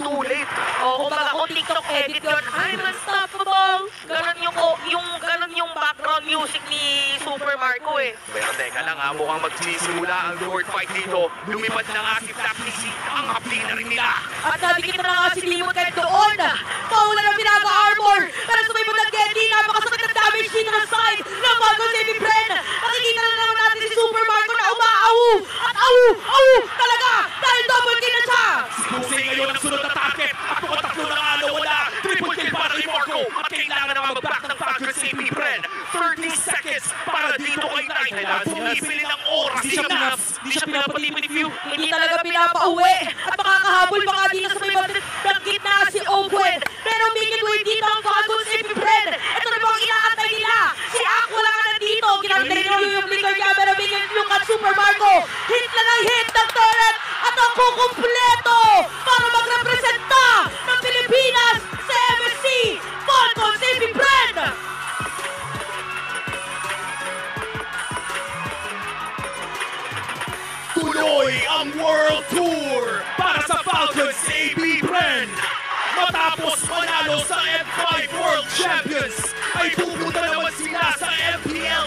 too late. O, kumbaga kung TikTok edit yun, I'm unstoppable. Ganon yung background music ni Super Marco eh. Pero teka lang ha, mukhang magsisimula ang sword fight dito. Lumipad na nga si Black DC, ang hapdi na rin nila. At nadikit na nga si Limon kahit doon. Mawala ng pinaga-armor. Pero sumibot ng Getty, napakasakit ng damage dito ng side ng Marco Saving Friend. Nakikita na naman natin si Super Marco na umaaw. At aw talaga dahil double kill na siya. Si Jose ngayon ang sunod na target. Tatlo na nga nawala. Triple kill para ni Marco. At kailangan naman mag-back ng Falcon Saving Friend. 30 seconds para dito kay Knight. Pumipili ng oras si Naps. Hindi siya pinapatipid ni Few. Hindi talaga pinapauwi. At makakahabol pa nga dito sa may bagay ng gitna si Ogwen. Pero making way dito ang Falcon Saving Friend. Ito na ba ang inaantay nila? Si Aqua lang na dito. Ginamit nila yung flicker niya. Pero making look at Super Marco. Hit lang ang hit ng turret. At ang kukumpleto para magrepresenta ng Pilipinas sa MSC Falcon Saving Friend. Tuloy ang World Tour para sa Falcon Saving Friend. Matapos manalo sa M5 World Champions, ay pupunta naman sila sa MPL